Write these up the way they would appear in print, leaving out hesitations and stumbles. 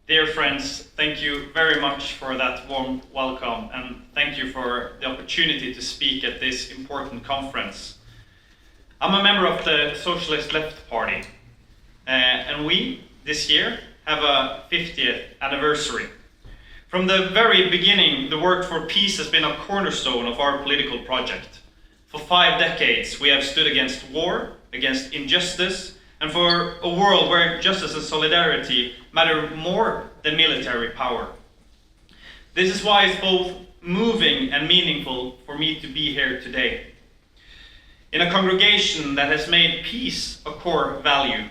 Dear friends, thank you very much for that warm welcome, and thank you for the opportunity to speak at this important conference. I'm a member of the Socialist Left Party, and we, this year, have a 50th anniversary. From the very beginning, the work for peace has been a cornerstone of our political project. For 5 decades, we have stood against war, against injustice, and for a world where justice and solidarity matter more than military power. This is why it's both moving and meaningful for me to be here today. In a congregation that has made peace a core value.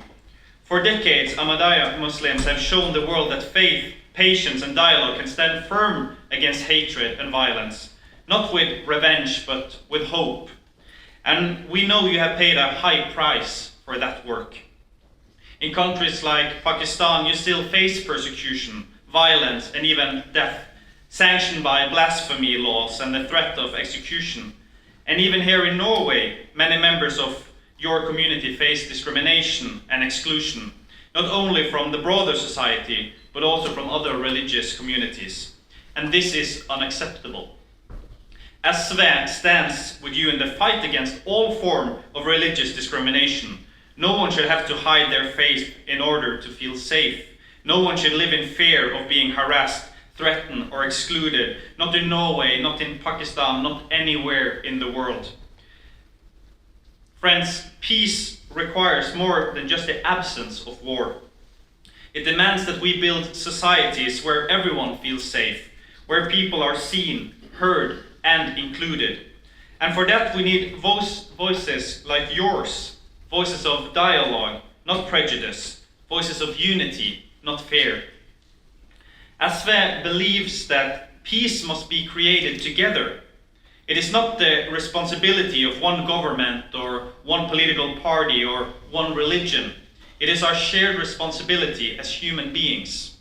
For decades, Ahmadiyya Muslims have shown the world that faith, patience, and dialogue can stand firm against hatred and violence, not with revenge, but with hope. And we know you have paid a high price for that work. In countries like Pakistan, you still face persecution, violence, and even death, sanctioned by blasphemy laws and the threat of execution. And even here in Norway, many members of your community face discrimination and exclusion, not only from the broader society, but also from other religious communities. And this is unacceptable. SV stands with you in the fight against all form of religious discrimination. No one should have to hide their faith in order to feel safe. No one should live in fear of being harassed, threatened, or excluded. Not in Norway, not in Pakistan, not anywhere in the world. Friends, peace requires more than just the absence of war. It demands that we build societies where everyone feels safe, where people are seen, heard, and included. And for that we need voices like yours. Voices of dialogue, not prejudice. Voices of unity, not fear. SV believes that peace must be created together. It is not the responsibility of one government or one political party or one religion. It is our shared responsibility as human beings.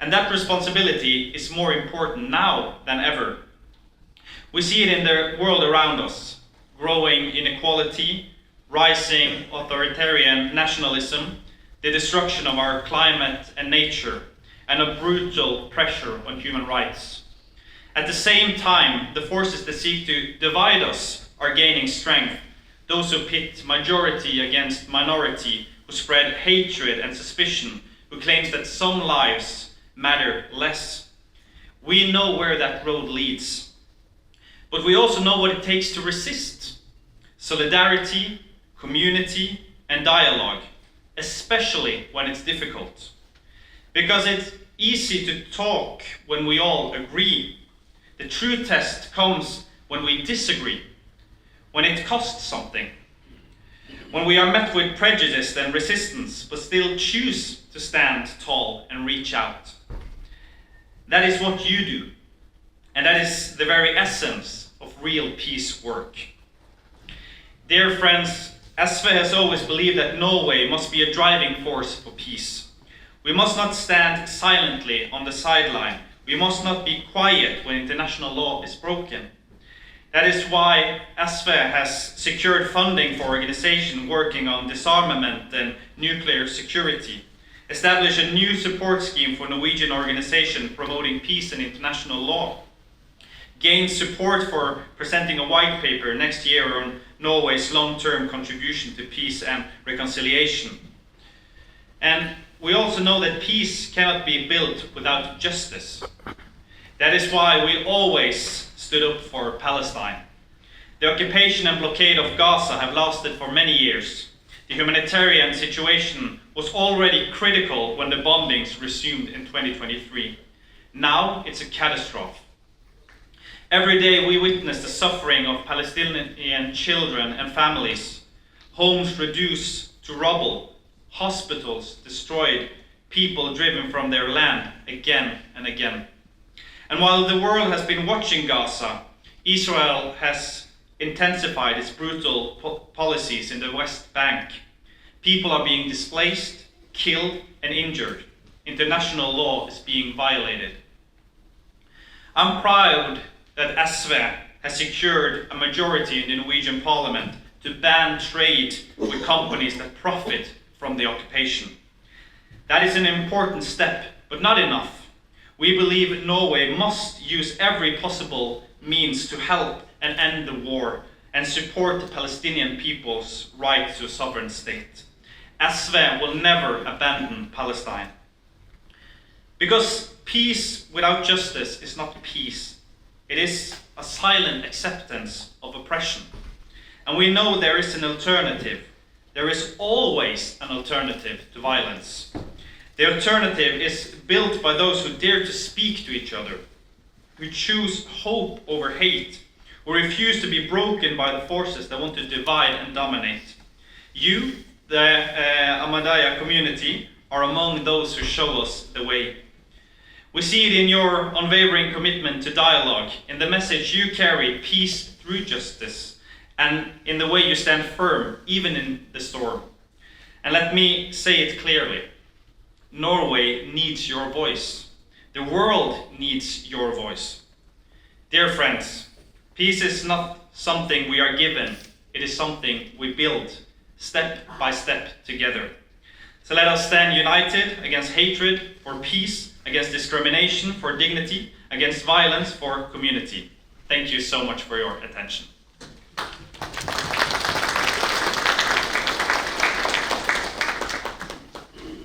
And that responsibility is more important now than ever. We see it in the world around us. Growing inequality, rising authoritarian nationalism, the destruction of our climate and nature, and a brutal pressure on human rights. At the same time, the forces that seek to divide us are gaining strength. Those who pit majority against minority, who spread hatred and suspicion, who claims that some lives matter less. We know where that road leads. But we also know what it takes to resist. Solidarity, community, and dialogue, especially when it's difficult. Because it's easy to talk when we all agree. The true test comes when we disagree, when it costs something, when we are met with prejudice and resistance, but still choose to stand tall and reach out. That is what you do, and that is the very essence of real peace work. Dear friends, SV has always believed that Norway must be a driving force for peace. We must not stand silently on the sideline. We must not be quiet when international law is broken. That is why SV has secured funding for organizations working on disarmament and nuclear security, established a new support scheme for Norwegian organizations promoting peace and international law, gained support for presenting a white paper next year on Norway's long-term contribution to peace and reconciliation. And we also know that peace cannot be built without justice. That is why we always stood up for Palestine. The occupation and blockade of Gaza have lasted for many years. The humanitarian situation was already critical when the bombings resumed in 2023. Now it's a catastrophe. Every day we witness the suffering of Palestinian children and families, homes reduced to rubble, hospitals destroyed, people driven from their land again and again. And while the world has been watching Gaza, Israel has intensified its brutal policies in the West Bank. People are being displaced, killed, and injured. International law is being violated. I'm proud that SV has secured a majority in the Norwegian parliament to ban trade with companies that profit from the occupation. That is an important step, but not enough. We believe Norway must use every possible means to help and end the war and support the Palestinian people's right to a sovereign state. SV will never abandon Palestine. Because peace without justice is not peace. It is a silent acceptance of oppression. And we know there is an alternative. There is always an alternative to violence. The alternative is built by those who dare to speak to each other, who choose hope over hate, who refuse to be broken by the forces that want to divide and dominate. You, the Ahmadiyya community, are among those who show us the way. We see it in your unwavering commitment to dialogue, in the message you carry, peace through justice, and in the way you stand firm, even in the storm. And let me say it clearly. Norway needs your voice. The world needs your voice. Dear friends, peace is not something we are given. It is something we build, step by step together. So let us stand united against hatred, for peace, against discrimination, for dignity, against violence, for community. Thank you so much for your attention.